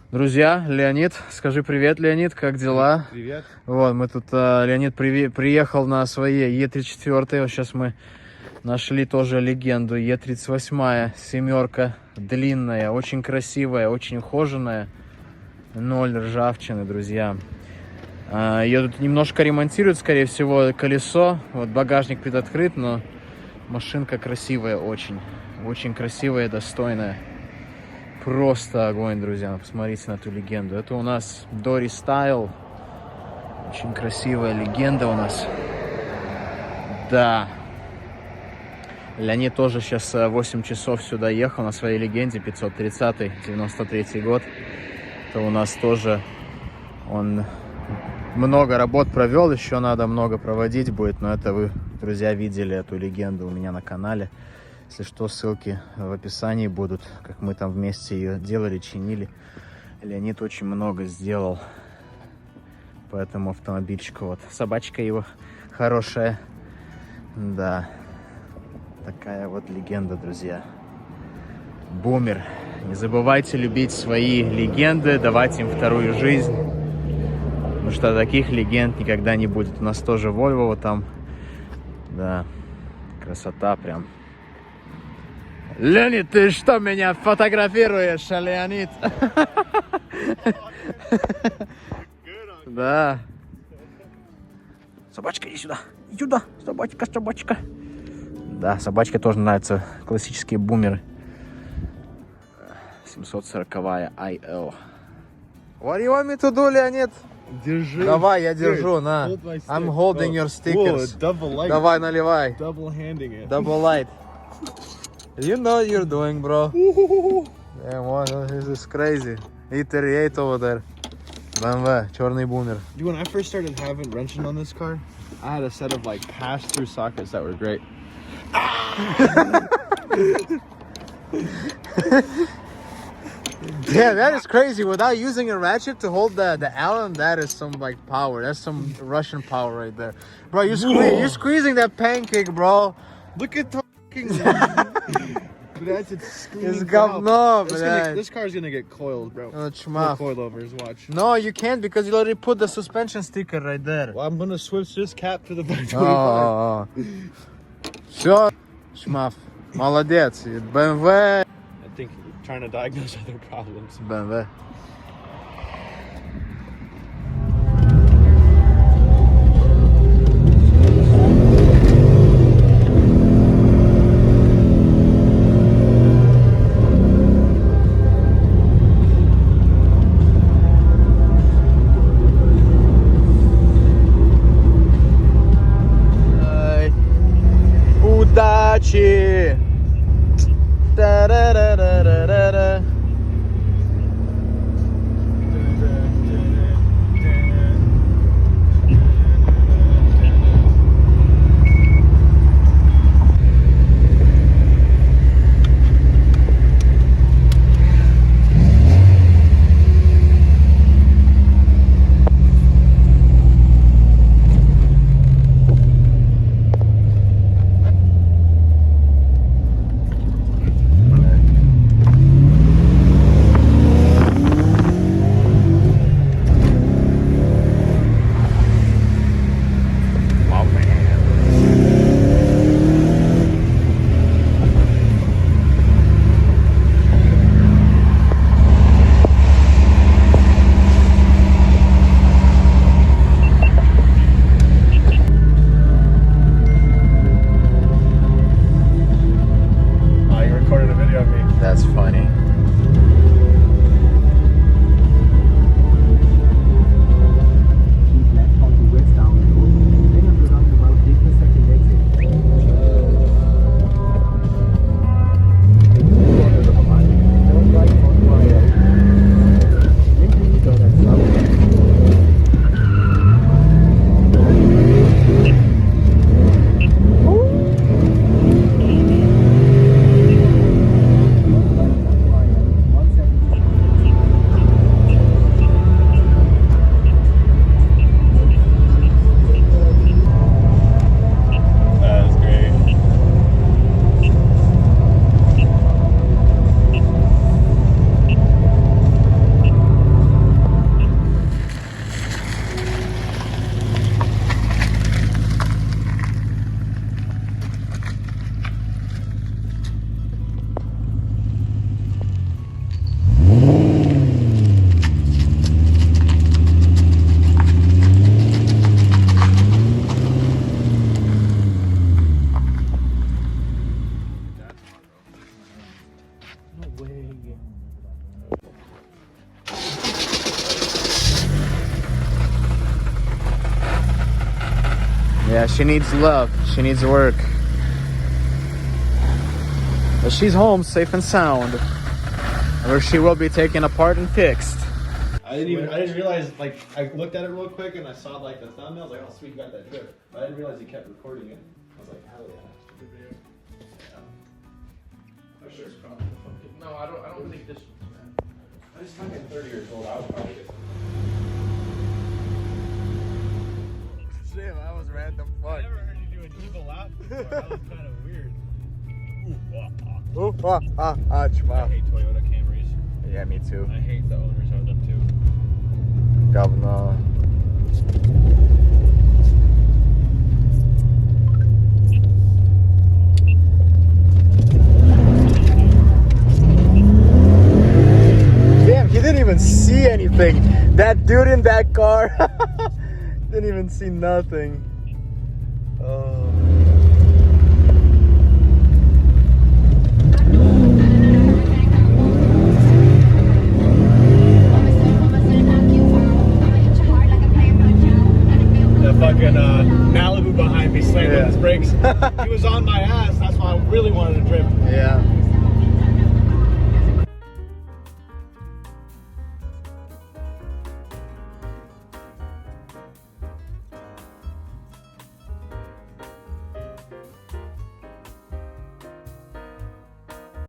Друзья, Леонид, скажи привет, Леонид, как дела? Привет. Вот, мы тут, Леонид приехал на своей Е34, вот сейчас мы нашли тоже легенду, Е38, семерка, длинная, очень красивая, очень ухоженная, 0 ржавчины, друзья. Ее тут немножко ремонтируют, скорее всего, колесо, вот багажник предоткрыт, но машинка красивая очень, очень красивая, достойная. Просто огонь, друзья, посмотрите на эту легенду. Это у нас до рестайл, очень красивая легенда у нас. Да. Леонид тоже сейчас 8 часов сюда ехал на своей легенде, 530-й, 93-й год. Это у нас тоже он много работ провел, еще надо много проводить будет, но это вы, друзья, видели эту легенду у меня на канале. Если что, ссылки в описании будут, как мы там вместе ее делали, чинили. Леонид очень много сделал по этому автомобильчику. Вот собачка его хорошая. Да. Такая вот легенда, друзья. Бумер. Не забывайте любить свои легенды, давать им вторую жизнь. Потому что таких легенд никогда не будет. У нас тоже Volvo вот там. Да. Красота прям. Леонид, ты что, меня фотографируешь, Леонид? Да. Собачка, иди сюда. Иди сюда. Собачка, собачка. Да, собачке тоже нравятся классические бумеры. 740-я IL. What do you want me to do, Леонид? Держи. Давай, я держу, на. I'm holding your stickers. Давай, наливай. Double handing it. Double light. You know what you're doing, bro. Damn, what? This is crazy. E38 over there. BMW, черный бумер. When I first started having wrenching on this car, I had a set of like pass-through sockets that were great. Yeah, that is crazy. Without using a ratchet to hold the Allen, that is some like power. That's some Russian power right there, bro. You're squeezing that pancake, bro. Look at the fucking. It's говно, блядь. This car's gonna get coiled, bro. Oh, chmaf. Coilovers, watch. No, you can't because you already put the suspension sticker right there. Well, I'm gonna switch this cap to the 525. Oh. Все, chmaf. Молодец. BMW. I think you're trying to diagnose other problems. BMW. Удачи! Та-ра-ра-ра-ра-ра. She needs love. She needs work. But she's home, safe and sound, where she will be taken apart and fixed. I didn't realize, like, I looked at it real quick and I saw, like, the thumbnail. I was like, oh, sweet, you got that trip. But I didn't realize he kept recording it. I was like, hell yeah. I'm sure it's probably fucking... No, I don't think this one's bad. I was fucking 30 years old. I would probably get Shit, that was random fuck. I never heard you do an evil laugh before. That was kind of weird. Ooh, I hate Toyota Camrys. Yeah, me too. I hate the owners of them too. Говно. Damn, he didn't even see anything. That dude in that car didn't even see nothing. Oh. Fucking Malibu behind me slammed on his brakes. He was on my ass. That's why I really wanted to drift. Yeah.